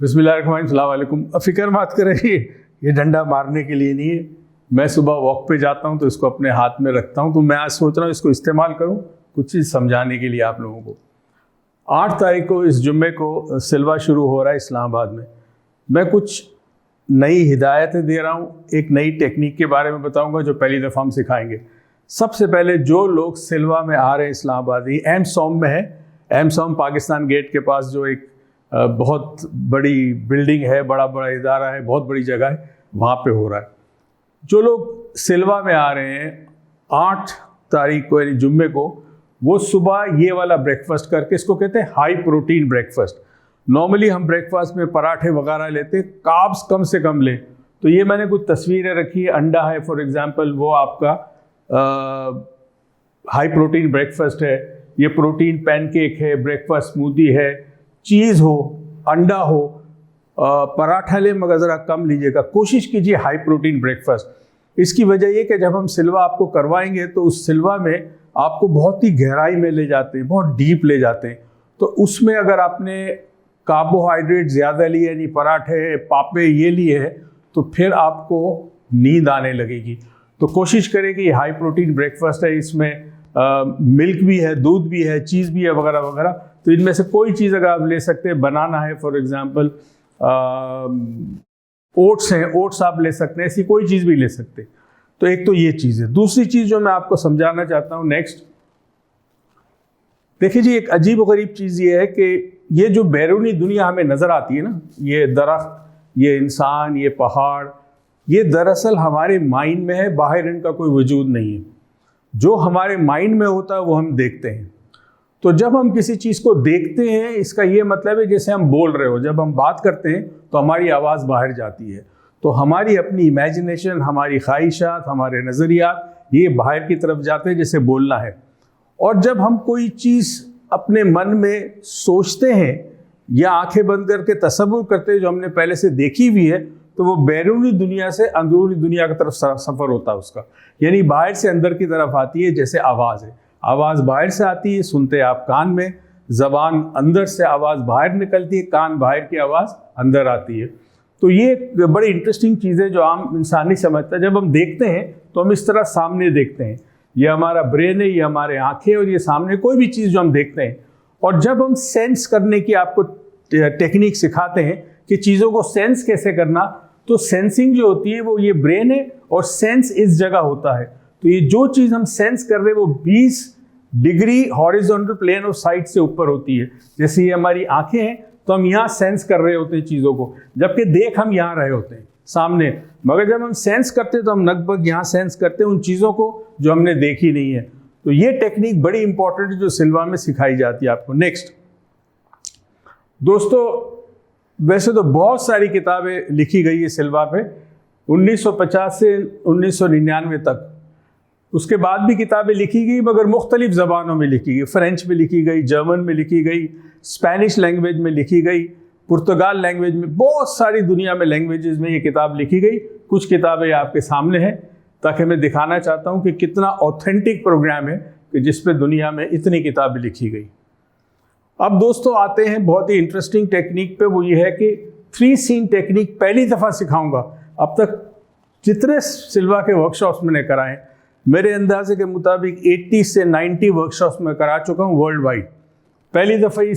बिस्मिल्लाहिर्रहमानिर्रहीम। अब फिक्र मत करिए, ये डंडा मारने के लिए नहीं है। मैं सुबह वॉक पे जाता हूँ तो इसको अपने हाथ में रखता हूँ, तो मैं आज सोच रहा हूँ इसको इस्तेमाल करूँ कुछ चीज़ समझाने के लिए आप लोगों को। 8 तारीख को इस जुम्मे को सिलवा शुरू हो रहा है इस्लामाबाद में। मैं कुछ नई हिदायतें दे रहा हूँ, एक नई टेक्निक के बारे में बताऊँगा जो पहली दफ़ा हम सिखाएंगे। सबसे पहले जो लोग सिलवा में आ रहे हैं इस्लामाबाद, ये एम सॉम में है। एम सॉम पाकिस्तान गेट के पास जो एक बहुत बड़ी बिल्डिंग है, बड़ा इदारा है, बहुत बड़ी जगह है, वहाँ पे हो रहा है। जो लोग सिलवा में आ रहे हैं 8 तारीख को यानी जुम्मे को, वो सुबह ये वाला ब्रेकफास्ट करके, इसको कहते हैं हाई प्रोटीन ब्रेकफास्ट। नॉर्मली हम ब्रेकफास्ट में पराठे वगैरह लेते, कार्ब्स कम से कम लें। तो ये मैंने कुछ तस्वीरें रखी है। अंडा है फॉर एग्जांपल, वो आपका हाई प्रोटीन ब्रेकफास्ट है। ये प्रोटीन पैनकेक है, ब्रेकफास्ट स्मूदी है, चीज़ हो, अंडा हो, पराठा ले मगर ज़रा कम लीजिएगा। कोशिश कीजिए हाई प्रोटीन ब्रेकफास्ट। इसकी वजह ये कि जब हम सिलवा आपको करवाएंगे तो उस सिलवा में आपको बहुत ही गहराई में ले जाते हैं, बहुत डीप ले जाते हैं। तो उसमें अगर आपने कार्बोहाइड्रेट ज़्यादा लिए, यानी पराठे पापे ये लिए हैं, तो फिर आपको नींद आने लगेगी। तो कोशिश करें कि हाई प्रोटीन ब्रेकफास्ट है, इसमें मिल्क भी है, दूध भी है, चीज़ भी है वगैरह वगैरह। तो इनमें से कोई चीज़ अगर आप ले सकते हैं, बनाना है फॉर एग्जांपल, ओट्स हैं, ओट्स आप ले सकते हैं, ऐसी कोई चीज़ भी ले सकते हैं। तो एक तो ये चीज़ है। दूसरी चीज़ जो मैं आपको समझाना चाहता हूँ नेक्स्ट, देखिए जी, एक अजीब व गरीब चीज़ ये है कि ये जो बैरूनी दुनिया हमें नज़र आती है ना, ये दरख्त, ये इंसान, ये पहाड़, ये दरअसल हमारे माइंड में है, बाहर इनका कोई वजूद नहीं है। जो हमारे माइंड में होता है वो हम देखते हैं। तो जब हम किसी चीज़ को देखते हैं, इसका ये मतलब है जैसे हम बोल रहे हो, जब हम बात करते हैं तो हमारी आवाज़ बाहर जाती है। तो हमारी अपनी इमेजिनेशन, हमारी ख्वाहिशात, हमारे नज़रियात, ये बाहर की तरफ जाते हैं जैसे बोलना है। और जब हम कोई चीज़ अपने मन में सोचते हैं या आंखें बंद करके तसव्वुर करते हैं जो हमने पहले से देखी हुई है, तो वो बैरूनी दुनिया से अंदरूनी दुनिया की तरफ सफ़र होता है उसका। यानी बाहर से अंदर की तरफ आती है। जैसे आवाज़ है, आवाज़ बाहर से आती है, सुनते आप कान में, ज़बान अंदर से आवाज़ बाहर निकलती है, कान बाहर की आवाज़ अंदर आती है। तो ये एक बड़ी इंटरेस्टिंग चीज़ है जो आम इंसान नहीं समझता। जब हम देखते हैं तो हम इस तरह सामने देखते हैं। ये हमारा ब्रेन है, ये हमारे आँखें, और ये सामने कोई भी चीज़ जो हम देखते हैं। और जब हम सेंस करने की आपको टेक्निक सिखाते हैं कि चीज़ों को सेंस कैसे करना, तो सेंसिंग जो होती है वो ये ब्रेन है और सेंस इस जगह होता है। तो ये जो चीज़ हम सेंस कर रहे हैं वो 20 degree horizontal plane of sight से ऊपर होती है। जैसे ये हमारी आंखें हैं तो हम यहाँ सेंस कर रहे होते हैं चीज़ों को, जबकि देख हम यहाँ रहे होते हैं सामने। मगर जब हम सेंस करते हैं तो हम लगभग यहाँ सेंस करते हैं उन चीज़ों को जो हमने देखी नहीं है। तो ये टेक्निक बड़ी इंपॉर्टेंट है जो सिलवा में सिखाई जाती है आपको। नेक्स्ट दोस्तों, वैसे तो बहुत सारी किताबें लिखी गई है सिलवा पे, 1950 से 1999 तक। उसके बाद भी किताबें लिखी गई, मगर मुख्तलिफ ज़बानों में लिखी गई। फ्रेंच में लिखी गई, जर्मन में लिखी गई, स्पेनिश लैंग्वेज में लिखी गई, पुर्तगाल लैंग्वेज में, बहुत सारी दुनिया में लैंग्वेजेस में ये किताब लिखी गई। कुछ किताबें आपके सामने हैं ताकि मैं दिखाना चाहता हूँ कि कितना ऑथेंटिक प्रोग्राम है कि जिस पे दुनिया में इतनी किताबें लिखी गई। अब दोस्तों आते हैं बहुत ही इंटरेस्टिंग टेक्निक पे, वो ये है कि 3 सीन टेक्निक पहली दफ़ा सिखाऊंगा। अब तक जितने सिलवा के वर्कशॉप्स मैंने कराए, मेरे अंदाजे के मुताबिक 80 से 90 वर्कशॉप्स में करा चुका हूँ वर्ल्ड वाइड। पहली दफ़ा ये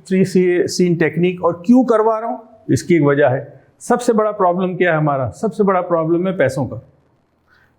3 सीन टेक्निक। और क्यों करवा रहा हूँ, इसकी एक वजह है। सबसे बड़ा प्रॉब्लम क्या है हमारा? सबसे बड़ा प्रॉब्लम है पैसों का।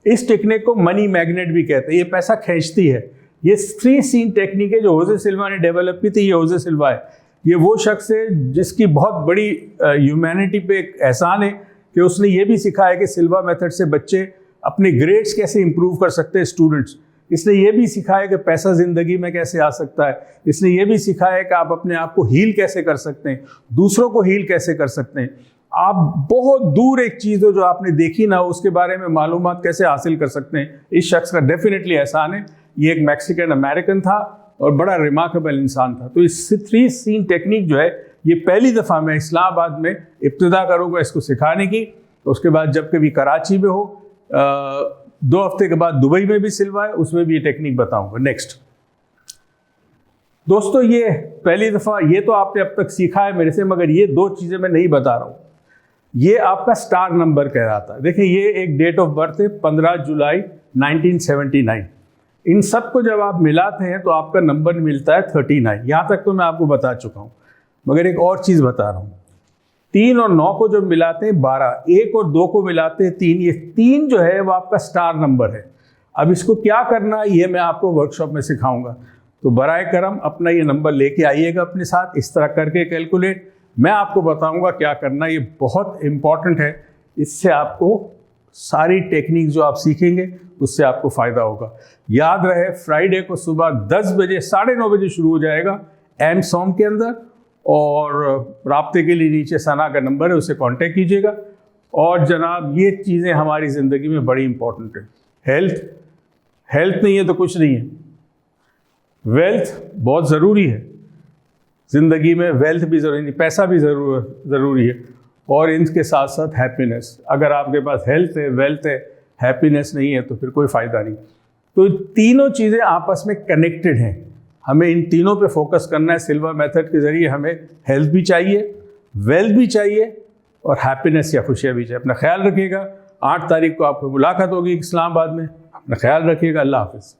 इस टेक्निक को मनी मैग्नेट भी कहते हैं, ये पैसा खींचती है। ये 3 सीन टेक्निक है जो होजे सिल्वा ने डेवलप की थी। ये होजे सिल्वा है, ये वो शख्स है जिसकी बहुत बड़ी ह्यूमैनिटी पे एक एहसान है कि उसने ये भी सिखाया कि सिल्वा मेथड से बच्चे अपने ग्रेड्स कैसे इंप्रूव कर सकते हैं, स्टूडेंट्स। इसने ये भी सिखाया कि पैसा ज़िंदगी में कैसे आ सकता है। इसने ये भी सिखाया कि आप अपने आप को हील कैसे कर सकते हैं, दूसरों को हील कैसे कर सकते हैं। आप बहुत दूर एक चीज़ हो जो आपने देखी ना हो, उसके बारे में मालूमात कैसे हासिल कर सकते हैं। इस शख्स का डेफिनेटली एहसान है। ये एक मैक्सिकन अमेरिकन था और बड़ा रिमार्केबल इंसान था। तो इस 3 सीन टेक्निक जो है, ये पहली दफ़ा मैं इस्लामाबाद में इब्तिदा करूँगा इसको सिखाने की। उसके बाद जब कभी कराची में हो, 2 हफ्ते के बाद दुबई में भी सिलवा है, उसमें भी ये टेक्निक बताऊँगा। नेक्स्ट दोस्तों ये पहली दफ़ा ये तो आपने अब तक सीखा है मेरे से, मगर ये 2 चीज़ें मैं नहीं बता रहा हूँ। ये आपका स्टार नंबर कहलाता है। देखिए ये एक डेट ऑफ बर्थ है 15 जुलाई 1979। इन सब को जब आप मिलाते हैं तो आपका नंबर मिलता है 39। यहाँ तक तो मैं आपको बता चुका हूँ, मगर एक और चीज़ बता रहा हूँ। 3 और 9 को जब मिलाते हैं 12, 1 और 2 को मिलाते हैं 3। ये 3 जो है वो आपका स्टार नंबर है। अब इसको क्या करना है ये मैं आपको वर्कशॉप में सिखाऊंगा। तो बराए करम अपना ये नंबर लेके आइएगा अपने साथ, इस तरह करके कैलकुलेट। मैं आपको बताऊंगा क्या करना, ये बहुत इम्पॉर्टेंट है। इससे आपको सारी टेक्निक जो आप सीखेंगे उससे आपको फ़ायदा होगा। याद रहे फ्राइडे को सुबह 10 बजे 9:30 बजे शुरू हो जाएगा एमसॉम के अंदर, और राब्ते के लिए नीचे सना का नंबर है, उससे कांटेक्ट कीजिएगा। और जनाब ये चीज़ें हमारी ज़िंदगी में बड़ी इंपॉर्टेंट है। हेल्थ नहीं है तो कुछ नहीं है। वेल्थ बहुत ज़रूरी है ज़िंदगी में, वेल्थ भी ज़रूरी, पैसा भी ज़रूरी है, और इनके साथ साथ हैप्पीनेस। अगर आपके पास हेल्थ है, वेल्थ है, हैप्पीनेस नहीं है तो फिर कोई फ़ायदा नहीं। तो तीनों चीज़ें आपस में कनेक्टेड हैं, हमें इन तीनों पे फोकस करना है। सिल्वर मेथड के ज़रिए हमें हेल्थ भी चाहिए, वेल्थ भी चाहिए, और हैप्पीनेस या खुशियाँ भी चाहिए। अपना ख्याल रखिएगा। 8 तारीख को आपको मुलाकात होगी इस्लामाबाद में। अपना ख्याल रखिएगा। अल्लाह हाफ़िज़।